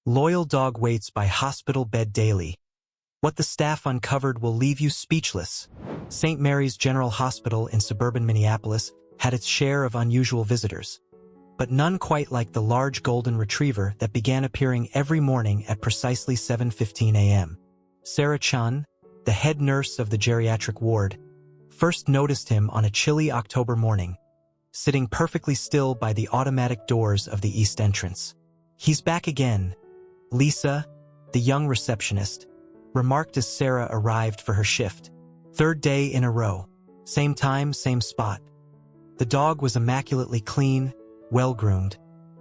Loyal dog waits by hospital bed daily. What the staff uncovered will leave you speechless. St. Mary's General Hospital in suburban Minneapolis had its share of unusual visitors, but none quite like the large golden retriever that began appearing every morning at precisely 7:15 a.m. Sarah Chun, the head nurse of the geriatric ward, first noticed him on a chilly October morning, sitting perfectly still by the automatic doors of the east entrance. "He's back again," Lisa, the young receptionist, remarked as Sarah arrived for her shift. "Third day in a row. Same time, same spot." The dog was immaculately clean, well-groomed,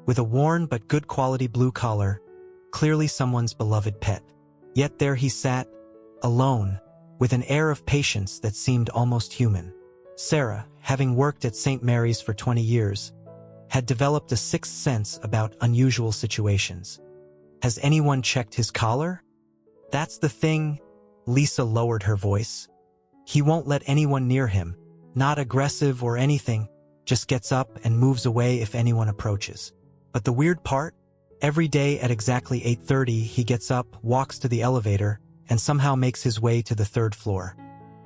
with a worn but good quality blue collar, clearly someone's beloved pet. Yet there he sat, alone, with an air of patience that seemed almost human. Sarah, having worked at St. Mary's for 20 years, had developed a sixth sense about unusual situations. "Has anyone checked his collar?" "That's the thing," Lisa lowered her voice. "He won't let anyone near him, not aggressive or anything, just gets up and moves away if anyone approaches. But the weird part? Every day at exactly 8:30 he gets up, walks to the elevator, and somehow makes his way to the third floor."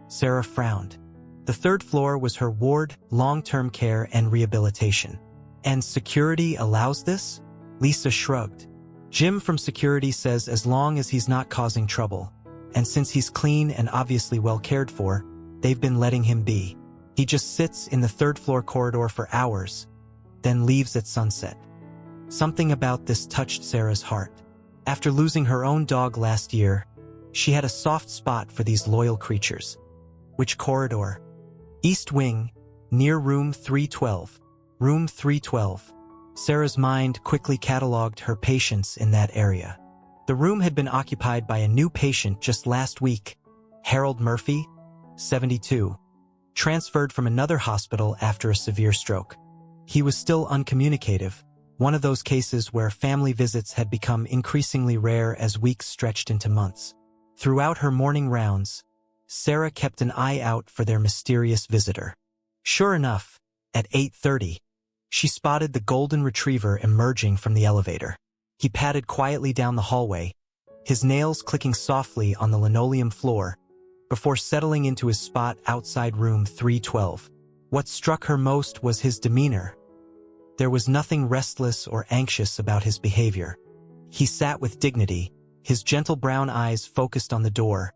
Sarah frowned. The third floor was her ward, long-term care and rehabilitation. "And security allows this?" Lisa shrugged. "Jim from security says as long as he's not causing trouble, and since he's clean and obviously well cared for, they've been letting him be. He just sits in the third-floor corridor for hours, then leaves at sunset." Something about this touched Sarah's heart. After losing her own dog last year, she had a soft spot for these loyal creatures. "Which corridor?" "East wing, near room 312. Room 312. Sarah's mind quickly cataloged her patients in that area. The room had been occupied by a new patient just last week, Harold Murphy, 72. Transferred from another hospital after a severe stroke. He was still uncommunicative, one of those cases where family visits had become increasingly rare as weeks stretched into months. Throughout her morning rounds, Sarah kept an eye out for their mysterious visitor. Sure enough, at 8:30, she spotted the golden retriever emerging from the elevator. He padded quietly down the hallway, his nails clicking softly on the linoleum floor, before settling into his spot outside room 312. What struck her most was his demeanor. There was nothing restless or anxious about his behavior. He sat with dignity, his gentle brown eyes focused on the door,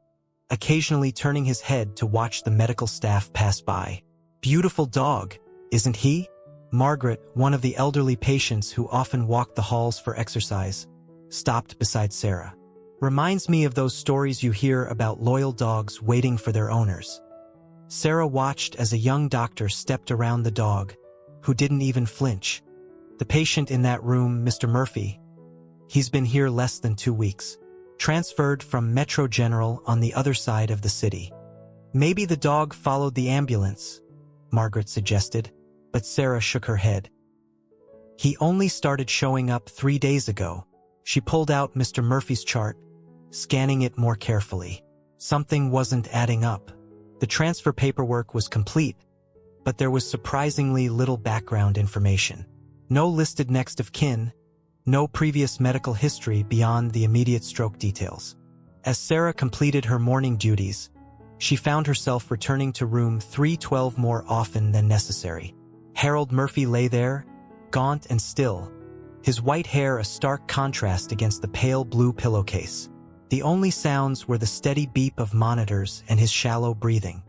occasionally turning his head to watch the medical staff pass by. "Beautiful dog, isn't he?" Margaret, one of the elderly patients who often walked the halls for exercise, stopped beside Sarah. "Reminds me of those stories you hear about loyal dogs waiting for their owners." Sarah watched as a young doctor stepped around the dog, who didn't even flinch. "The patient in that room, Mr. Murphy. He's been here less than 2 weeks. Transferred from Metro General on the other side of the city." "Maybe the dog followed the ambulance," Margaret suggested, but Sarah shook her head. "He only started showing up 3 days ago." She pulled out Mr. Murphy's chart, scanning it more carefully. Something wasn't adding up. The transfer paperwork was complete, but there was surprisingly little background information. No listed next of kin, no previous medical history beyond the immediate stroke details. As Sarah completed her morning duties, she found herself returning to room 312 more often than necessary. Harold Murphy lay there, gaunt and still, his white hair a stark contrast against the pale blue pillowcase. The only sounds were the steady beep of monitors and his shallow breathing.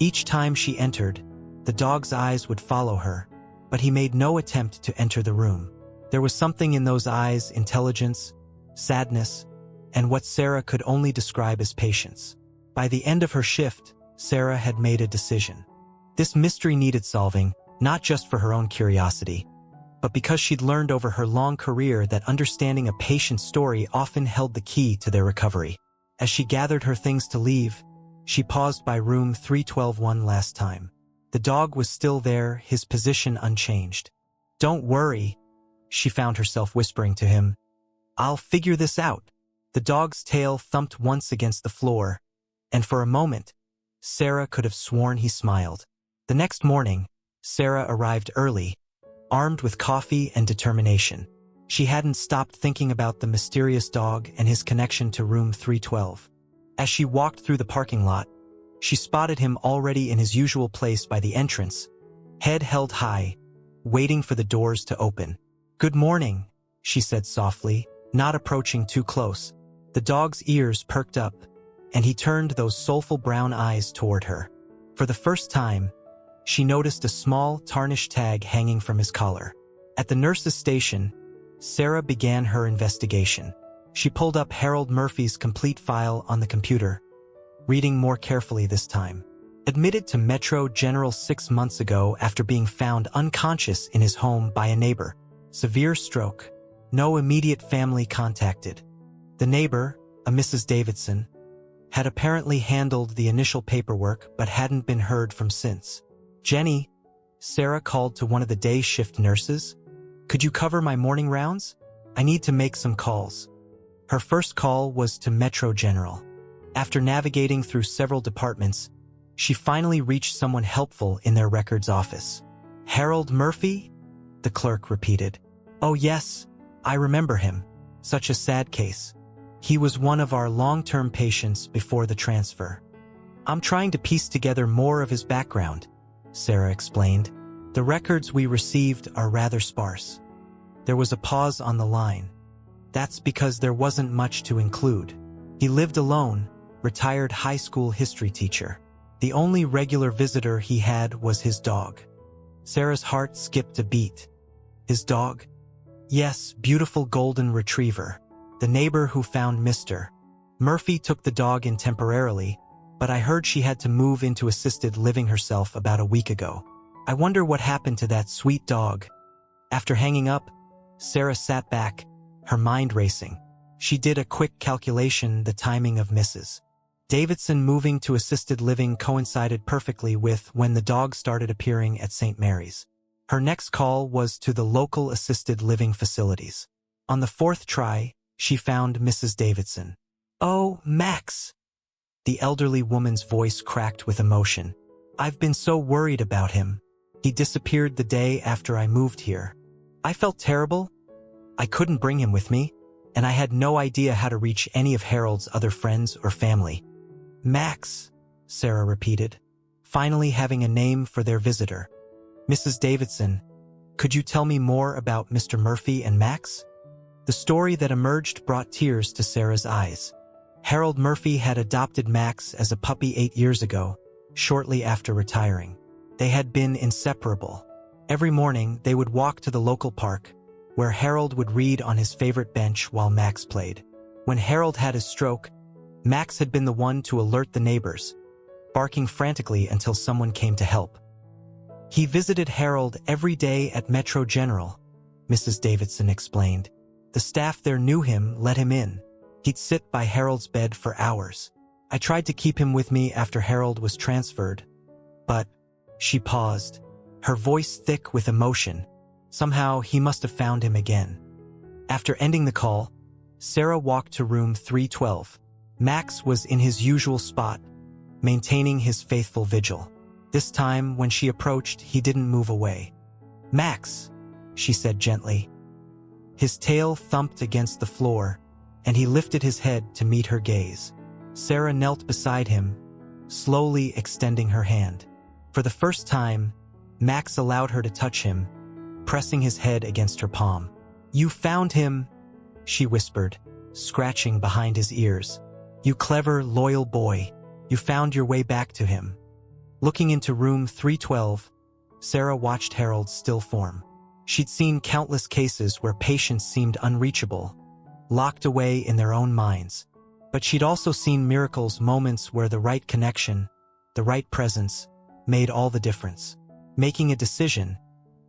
Each time she entered, the dog's eyes would follow her, but he made no attempt to enter the room. There was something in those eyes, intelligence, sadness, and what Sarah could only describe as patience. By the end of her shift, Sarah had made a decision. This mystery needed solving, not just for her own curiosity, but because she'd learned over her long career that understanding a patient's story often held the key to their recovery. As she gathered her things to leave, she paused by room 312 one last time. The dog was still there, his position unchanged. "Don't worry," she found herself whispering to him. "I'll figure this out." The dog's tail thumped once against the floor, and for a moment, Sarah could have sworn he smiled. The next morning, Sarah arrived early, armed with coffee and determination. She hadn't stopped thinking about the mysterious dog and his connection to room 312. As she walked through the parking lot, she spotted him already in his usual place by the entrance, head held high, waiting for the doors to open. "Good morning," she said softly, not approaching too close. The dog's ears perked up, and he turned those soulful brown eyes toward her. For the first time, she noticed a small, tarnished tag hanging from his collar. At the nurse's station, Sarah began her investigation. She pulled up Harold Murphy's complete file on the computer, reading more carefully this time. Admitted to Metro General 6 months ago after being found unconscious in his home by a neighbor. Severe stroke. No immediate family contacted. The neighbor, a Mrs. Davidson, had apparently handled the initial paperwork but hadn't been heard from since. "Jenny," Sarah called to one of the day shift nurses, "could you cover my morning rounds? I need to make some calls." Her first call was to Metro General. After navigating through several departments, she finally reached someone helpful in their records office. "Harold Murphy?" the clerk repeated. "Oh yes, I remember him. Such a sad case. He was one of our long-term patients before the transfer. I'm trying to piece together more of his background," Sarah explained. "The records we received are rather sparse." There was a pause on the line. "That's because there wasn't much to include. He lived alone, retired high school history teacher. The only regular visitor he had was his dog." Sarah's heart skipped a beat. "His dog?" "Yes, beautiful golden retriever. The neighbor who found Mr. Murphy took the dog in temporarily, but I heard she had to move into assisted living herself about a week ago. I wonder what happened to that sweet dog." After hanging up, Sarah sat back, her mind racing. She did a quick calculation. The timing of Mrs. Davidson moving to assisted living coincided perfectly with when the dog started appearing at St. Mary's. Her next call was to the local assisted living facilities. On the fourth try, she found Mrs. Davidson. "Oh, Max!" The elderly woman's voice cracked with emotion. "I've been so worried about him. He disappeared the day after I moved here. I felt terrible. I couldn't bring him with me, and I had no idea how to reach any of Harold's other friends or family." "Max," Sarah repeated, finally having a name for their visitor. "Mrs. Davidson, could you tell me more about Mr. Murphy and Max?" The story that emerged brought tears to Sarah's eyes. Harold Murphy had adopted Max as a puppy 8 years ago, shortly after retiring. They had been inseparable. Every morning, they would walk to the local park, where Harold would read on his favorite bench while Max played. When Harold had his stroke, Max had been the one to alert the neighbors, barking frantically until someone came to help. "He visited Harold every day at Metro General," Mrs. Davidson explained. "The staff there knew him, let him in. He'd sit by Harold's bed for hours. I tried to keep him with me after Harold was transferred, but..." She paused, her voice thick with emotion. "Somehow he must have found him again." After ending the call, Sarah walked to room 312. Max was in his usual spot, maintaining his faithful vigil. This time, when she approached, he didn't move away. "Max," she said gently. His tail thumped against the floor, and he lifted his head to meet her gaze. Sarah knelt beside him, slowly extending her hand. For the first time, Max allowed her to touch him, pressing his head against her palm. "You found him," she whispered, scratching behind his ears. "You clever, loyal boy. You found your way back to him." Looking into room 312, Sarah watched Harold's still form. She'd seen countless cases where patients seemed unreachable, locked away in their own minds. But she'd also seen miracles, moments where the right connection, the right presence, made all the difference. Making a decision,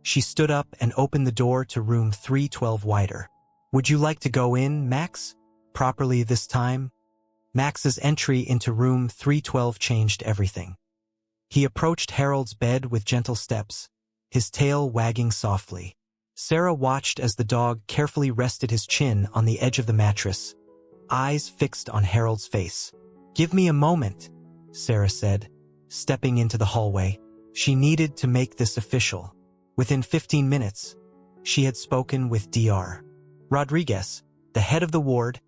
she stood up and opened the door to room 312 wider. "Would you like to go in, Max? Properly this time?" Max's entry into room 312 changed everything. He approached Harold's bed with gentle steps, his tail wagging softly. Sarah watched as the dog carefully rested his chin on the edge of the mattress, eyes fixed on Harold's face. "Give me a moment," Sarah said, stepping into the hallway. She needed to make this official. Within 15 minutes, she had spoken with Dr. Rodriguez, the head of the ward,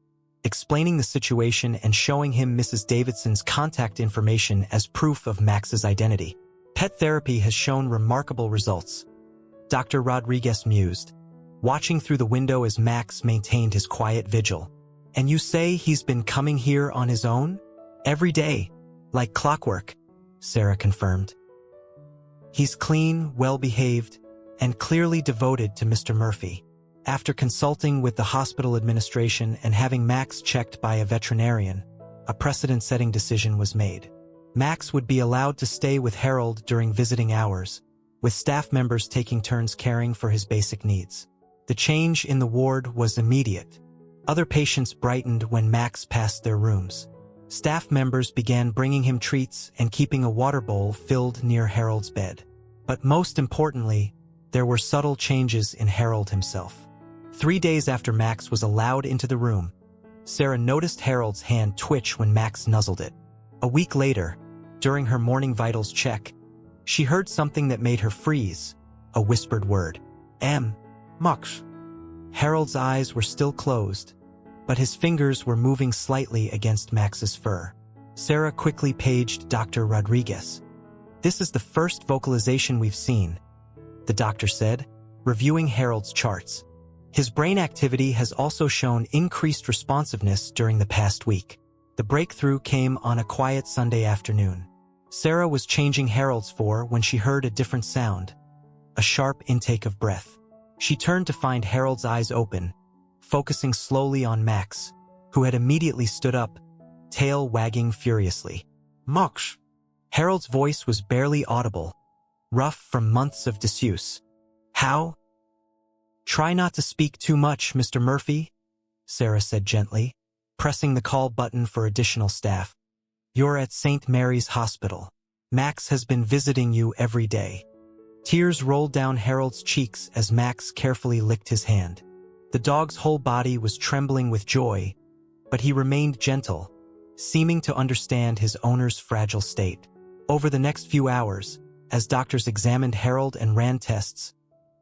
explaining the situation and showing him Mrs. Davidson's contact information as proof of Max's identity. Pet therapy has shown remarkable results, Dr. Rodriguez mused, watching through the window as Max maintained his quiet vigil. And you say he's been coming here on his own? Every day, like clockwork, Sarah confirmed. He's clean, well-behaved, and clearly devoted to Mr. Murphy. After consulting with the hospital administration and having Max checked by a veterinarian, a precedent-setting decision was made. Max would be allowed to stay with Harold during visiting hours, with staff members taking turns caring for his basic needs. The change in the ward was immediate. Other patients brightened when Max passed their rooms. Staff members began bringing him treats and keeping a water bowl filled near Harold's bed. But most importantly, there were subtle changes in Harold himself. 3 days after Max was allowed into the room, Sarah noticed Harold's hand twitch when Max nuzzled it. A week later, during her morning vitals check, she heard something that made her freeze, a whispered word. Max. Harold's eyes were still closed, but his fingers were moving slightly against Max's fur. Sarah quickly paged Dr. Rodriguez. This is the first vocalization we've seen, the doctor said, reviewing Harold's charts. His brain activity has also shown increased responsiveness during the past week. The breakthrough came on a quiet Sunday afternoon. Sarah was changing Harold's for when she heard a different sound, a sharp intake of breath. She turned to find Harold's eyes open, focusing slowly on Max, who had immediately stood up, tail wagging furiously. Max. Harold's voice was barely audible, rough from months of disuse. How? Try not to speak too much, Mr. Murphy, Sarah said gently, pressing the call button for additional staff. You're at St. Mary's Hospital. Max has been visiting you every day. Tears rolled down Harold's cheeks as Max carefully licked his hand. The dog's whole body was trembling with joy, but he remained gentle, seeming to understand his owner's fragile state. Over the next few hours, as doctors examined Harold and ran tests,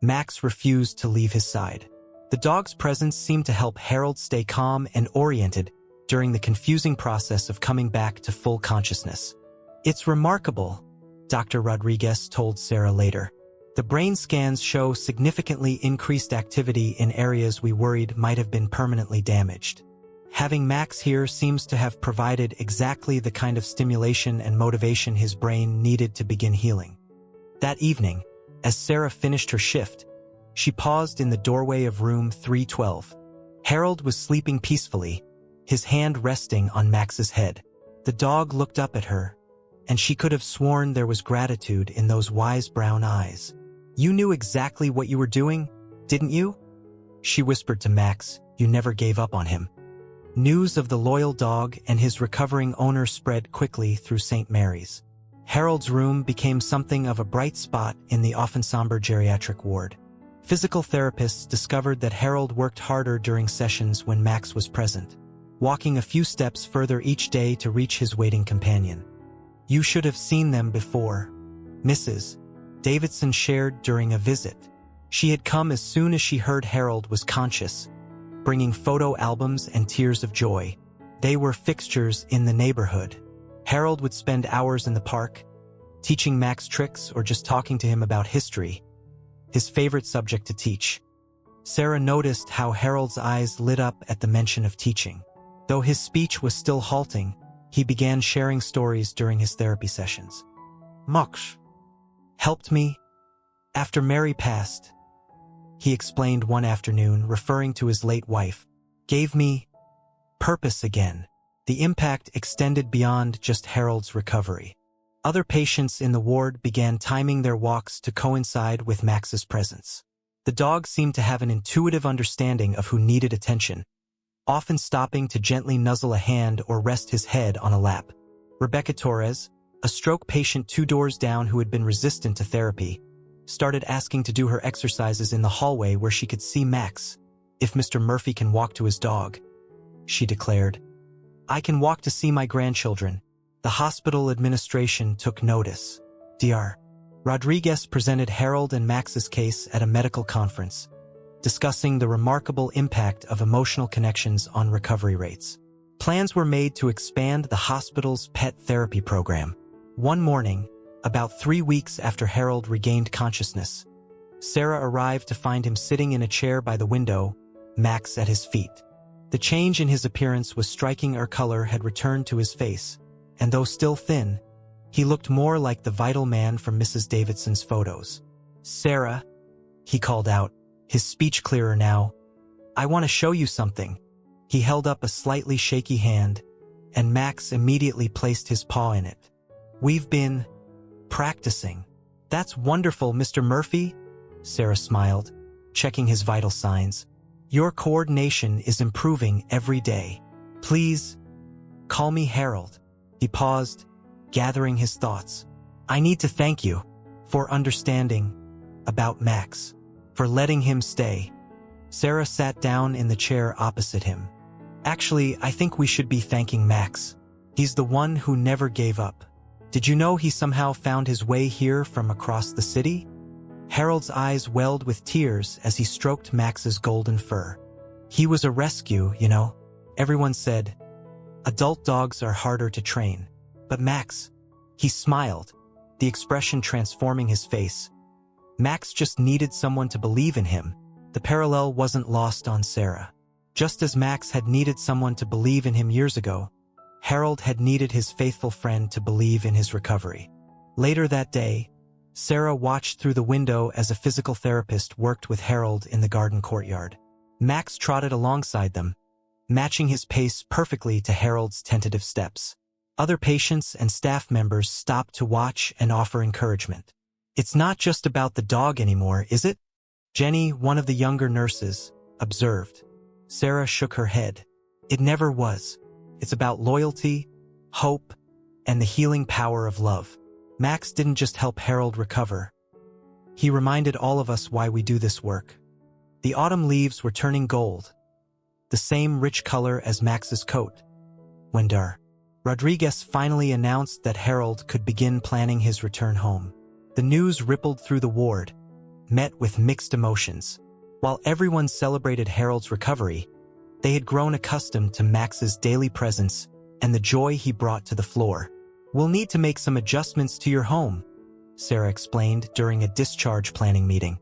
Max refused to leave his side. The dog's presence seemed to help Harold stay calm and oriented during the confusing process of coming back to full consciousness. It's remarkable, Dr. Rodriguez told Sarah later. The brain scans show significantly increased activity in areas we worried might have been permanently damaged. Having Max here seems to have provided exactly the kind of stimulation and motivation his brain needed to begin healing. That evening, as Sarah finished her shift, she paused in the doorway of room 312. Harold was sleeping peacefully, his hand resting on Max's head. The dog looked up at her, and she could have sworn there was gratitude in those wise brown eyes. You knew exactly what you were doing, didn't you? She whispered to Max. You never gave up on him. News of the loyal dog and his recovering owner spread quickly through St. Mary's. Harold's room became something of a bright spot in the often somber geriatric ward. Physical therapists discovered that Harold worked harder during sessions when Max was present, walking a few steps further each day to reach his waiting companion. You should have seen them before, Mrs. Davidson shared during a visit. She had come as soon as she heard Harold was conscious, bringing photo albums and tears of joy. They were fixtures in the neighborhood. Harold would spend hours in the park, teaching Max tricks or just talking to him about history, his favorite subject to teach. Sarah noticed how Harold's eyes lit up at the mention of teaching. Though his speech was still halting, he began sharing stories during his therapy sessions. Max helped me after Mary passed, he explained one afternoon, referring to his late wife, gave me purpose again. The impact extended beyond just Harold's recovery. Other patients in the ward began timing their walks to coincide with Max's presence. The dog seemed to have an intuitive understanding of who needed attention, often stopping to gently nuzzle a hand or rest his head on a lap. Rebecca Torres, a stroke patient 2 doors down who had been resistant to therapy, started asking to do her exercises in the hallway where she could see Max. If Mr. Murphy can walk to his dog, she declared. I can walk to see my grandchildren. The hospital administration took notice. Dr. Rodriguez presented Harold and Max's case at a medical conference, discussing the remarkable impact of emotional connections on recovery rates. Plans were made to expand the hospital's pet therapy program. One morning, about 3 weeks after Harold regained consciousness, Sarah arrived to find him sitting in a chair by the window, Max at his feet. The change in his appearance was striking. Her color had returned to his face, and though still thin, he looked more like the vital man from Mrs. Davidson's photos. "Sarah," he called out, his speech clearer now, "I want to show you something." He held up a slightly shaky hand, and Max immediately placed his paw in it. "We've been practicing." "That's wonderful, Mr. Murphy," Sarah smiled, checking his vital signs. "Your coordination is improving every day. Please, call me Harold." He paused, gathering his thoughts. "I need to thank you for understanding about Max, for letting him stay." Sarah sat down in the chair opposite him. "Actually, I think we should be thanking Max. He's the one who never gave up. Did you know he somehow found his way here from across the city?" Harold's eyes welled with tears as he stroked Max's golden fur. "He was a rescue, you know. Everyone said, adult dogs are harder to train. But Max," he smiled, the expression transforming his face. Max just needed someone to believe in him. The parallel wasn't lost on Sarah. Just as Max had needed someone to believe in him years ago, Harold had needed his faithful friend to believe in his recovery. Later that day, Sarah watched through the window as a physical therapist worked with Harold in the garden courtyard. Max trotted alongside them, matching his pace perfectly to Harold's tentative steps. Other patients and staff members stopped to watch and offer encouragement. "It's not just about the dog anymore, is it?" Jenny, one of the younger nurses, observed. Sarah shook her head. "It never was. It's about loyalty, hope, and the healing power of love." Max didn't just help Harold recover. He reminded all of us why we do this work. The autumn leaves were turning gold, the same rich color as Max's coat. When Dr. Rodriguez finally announced that Harold could begin planning his return home, the news rippled through the ward, met with mixed emotions. While everyone celebrated Harold's recovery, they had grown accustomed to Max's daily presence and the joy he brought to the floor. "We'll need to make some adjustments to your home," Sarah explained during a discharge planning meeting.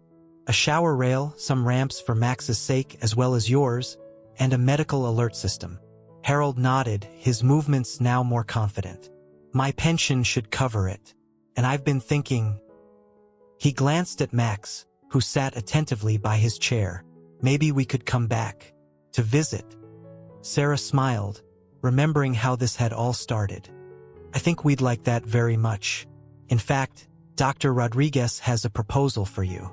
"A shower rail, some ramps for Max's sake as well as yours, and a medical alert system." Harold nodded, his movements now more confident. "My pension should cover it, and I've been thinking." He glanced at Max, who sat attentively by his chair. "Maybe we could come back to visit." Sarah smiled, remembering how this had all started. "I think we'd like that very much. In fact, Dr. Rodriguez has a proposal for you."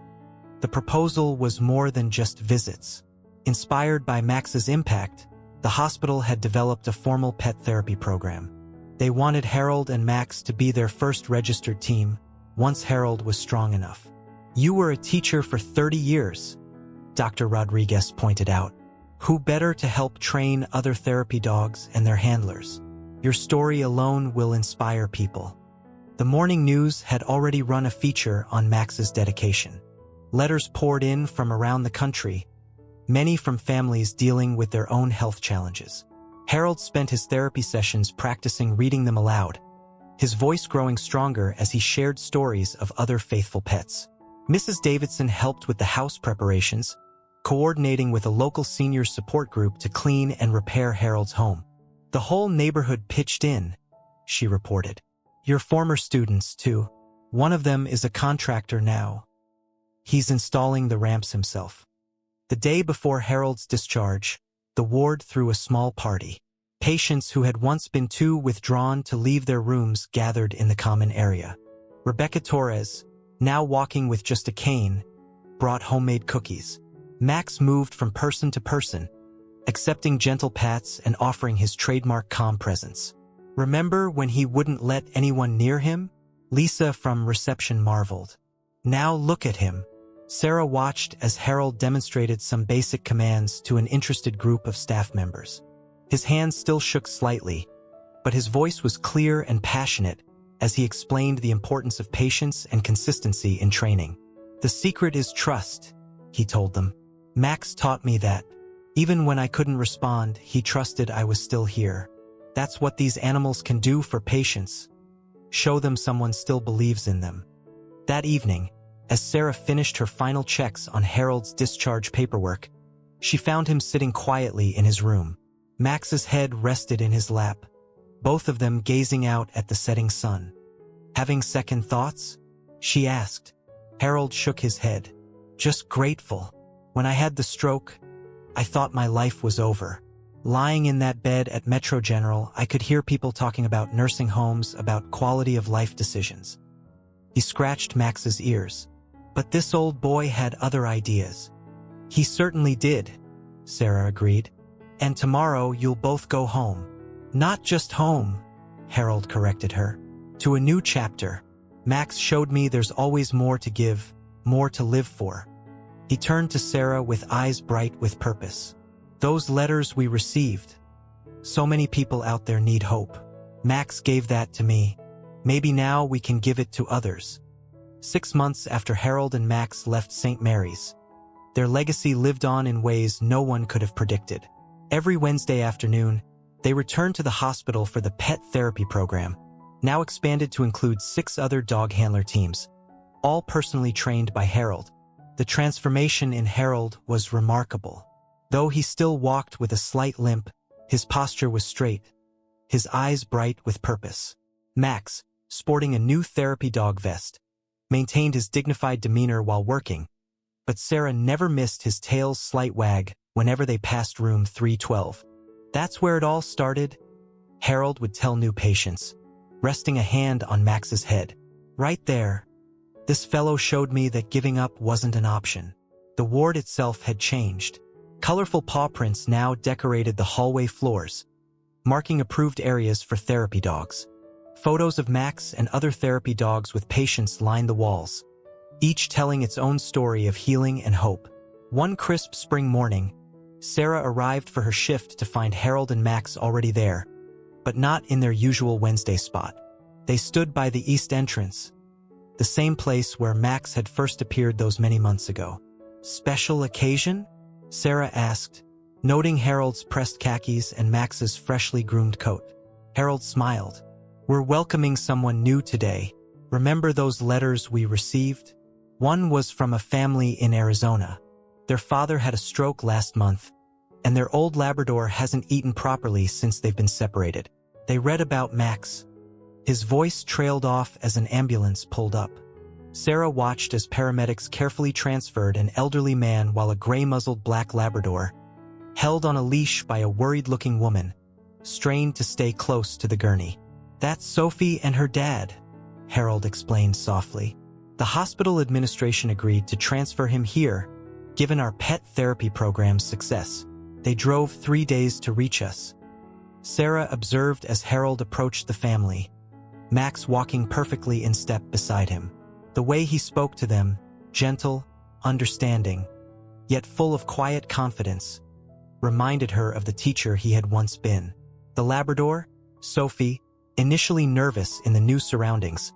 The proposal was more than just visits. Inspired by Max's impact, the hospital had developed a formal pet therapy program. They wanted Harold and Max to be their first registered team, once Harold was strong enough. "You were a teacher for 30 years, Dr. Rodriguez pointed out. "Who better to help train other therapy dogs and their handlers? Your story alone will inspire people." The morning news had already run a feature on Max's dedication. Letters poured in from around the country, many from families dealing with their own health challenges. Harold spent his therapy sessions practicing reading them aloud, his voice growing stronger as he shared stories of other faithful pets. Mrs. Davidson helped with the house preparations, coordinating with a local senior support group to clean and repair Harold's home. "The whole neighborhood pitched in," she reported. "Your former students, too. One of them is a contractor now. He's installing the ramps himself." The day before Harold's discharge, the ward threw a small party. Patients who had once been too withdrawn to leave their rooms gathered in the common area. Rebecca Torres, now walking with just a cane, brought homemade cookies. Max moved from person to person, accepting gentle pats and offering his trademark calm presence. "Remember when he wouldn't let anyone near him?" Lisa from reception marveled. "Now look at him." Sarah watched as Harold demonstrated some basic commands to an interested group of staff members. His hands still shook slightly, but his voice was clear and passionate as he explained the importance of patience and consistency in training. "The secret is trust," he told them. Max taught me that. Even when I couldn't respond, he trusted I was still here. That's what these animals can do for patients. Show them someone still believes in them. That evening, as Sarah finished her final checks on Harold's discharge paperwork, she found him sitting quietly in his room. Max's head rested in his lap, both of them gazing out at the setting sun. Having second thoughts? She asked. Harold shook his head. Just grateful. When I had the stroke, I thought my life was over. Lying in that bed at Metro General, I could hear people talking about nursing homes, about quality of life decisions. He scratched Max's ears. But this old boy had other ideas. He certainly did, Sarah agreed. And tomorrow you'll both go home. Not just home, Harold corrected her. To a new chapter. Max showed me there's always more to give, more to live for. He turned to Sarah with eyes bright with purpose. Those letters we received. So many people out there need hope. Max gave that to me. Maybe now we can give it to others. 6 months after Harold and Max left St. Mary's, their legacy lived on in ways no one could have predicted. Every Wednesday afternoon, they returned to the hospital for the pet therapy program, now expanded to include 6 other dog handler teams, all personally trained by Harold. The transformation in Harold was remarkable. Though he still walked with a slight limp, his posture was straight, his eyes bright with purpose. Max, sporting a new therapy dog vest, maintained his dignified demeanor while working, but Sarah never missed his tail's slight wag whenever they passed room 312. That's where it all started, Harold would tell new patients, resting a hand on Max's head. Right there. This fellow showed me that giving up wasn't an option. The ward itself had changed. Colorful paw prints now decorated the hallway floors, marking approved areas for therapy dogs. Photos of Max and other therapy dogs with patients lined the walls, each telling its own story of healing and hope. One crisp spring morning, Sarah arrived for her shift to find Harold and Max already there, but not in their usual Wednesday spot. They stood by the east entrance, the same place where Max had first appeared those many months ago. Special occasion? Sarah asked, noting Harold's pressed khakis and Max's freshly groomed coat. Harold smiled. We're welcoming someone new today. Remember those letters we received? One was from a family in Arizona. Their father had a stroke last month, and their old Labrador hasn't eaten properly since they've been separated. They read about Max. His voice trailed off as an ambulance pulled up. Sarah watched as paramedics carefully transferred an elderly man while a gray-muzzled black Labrador, held on a leash by a worried-looking woman, strained to stay close to the gurney. That's Sophie and her dad, Harold explained softly. The hospital administration agreed to transfer him here, given our pet therapy program's success. They drove 3 days to reach us. Sarah observed as Harold approached the family, Max walking perfectly in step beside him. The way he spoke to them, gentle, understanding, yet full of quiet confidence, reminded her of the teacher he had once been. The Labrador, Sophie, initially nervous in the new surroundings,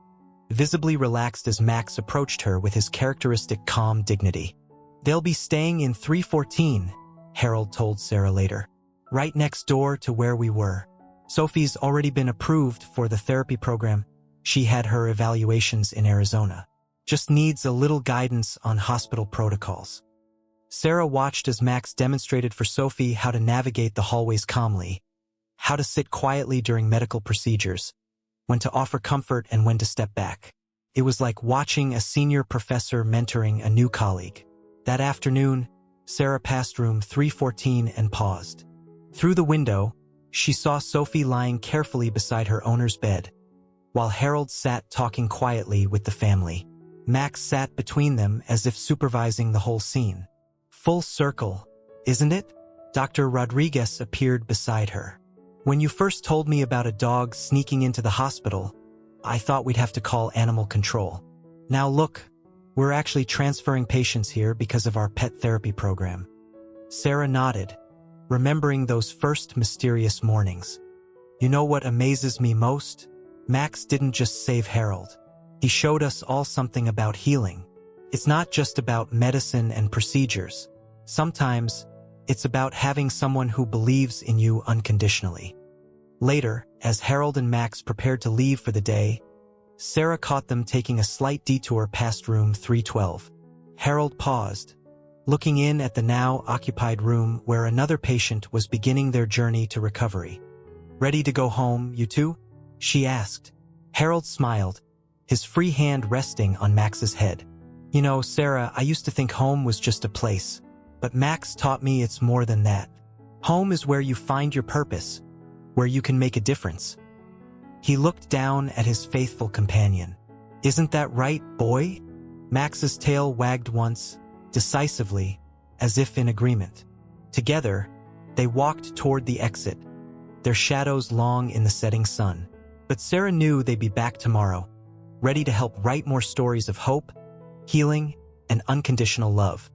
visibly relaxed as Max approached her with his characteristic calm dignity. They'll be staying in 314, Harold told Sarah later, right next door to where we were. Sophie's already been approved for the therapy program. She had her evaluations in Arizona. Just needs a little guidance on hospital protocols. Sarah watched as Max demonstrated for Sophie how to navigate the hallways calmly, how to sit quietly during medical procedures, when to offer comfort and when to step back. It was like watching a senior professor mentoring a new colleague. That afternoon, Sarah passed room 314 and paused. Through the window, she saw Sophie lying carefully beside her owner's bed, while Harold sat talking quietly with the family. Max sat between them as if supervising the whole scene. Full circle, isn't it? Dr. Rodriguez appeared beside her. When you first told me about a dog sneaking into the hospital, I thought we'd have to call animal control. Now look, we're actually transferring patients here because of our pet therapy program. Sarah nodded, remembering those first mysterious mornings. You know what amazes me most? Max didn't just save Harold. He showed us all something about healing. It's not just about medicine and procedures. Sometimes, it's about having someone who believes in you unconditionally. Later, as Harold and Max prepared to leave for the day, Sarah caught them taking a slight detour past room 312. Harold paused, looking in at the now occupied room where another patient was beginning their journey to recovery. "Ready to go home, you two?" she asked. Harold smiled, his free hand resting on Max's head. "You know, Sarah, I used to think home was just a place, but Max taught me it's more than that. Home is where you find your purpose, where you can make a difference." He looked down at his faithful companion. "Isn't that right, boy?" Max's tail wagged once, decisively, as if in agreement. Together, they walked toward the exit, their shadows long in the setting sun. But Sarah knew they'd be back tomorrow, ready to help write more stories of hope, healing, and unconditional love.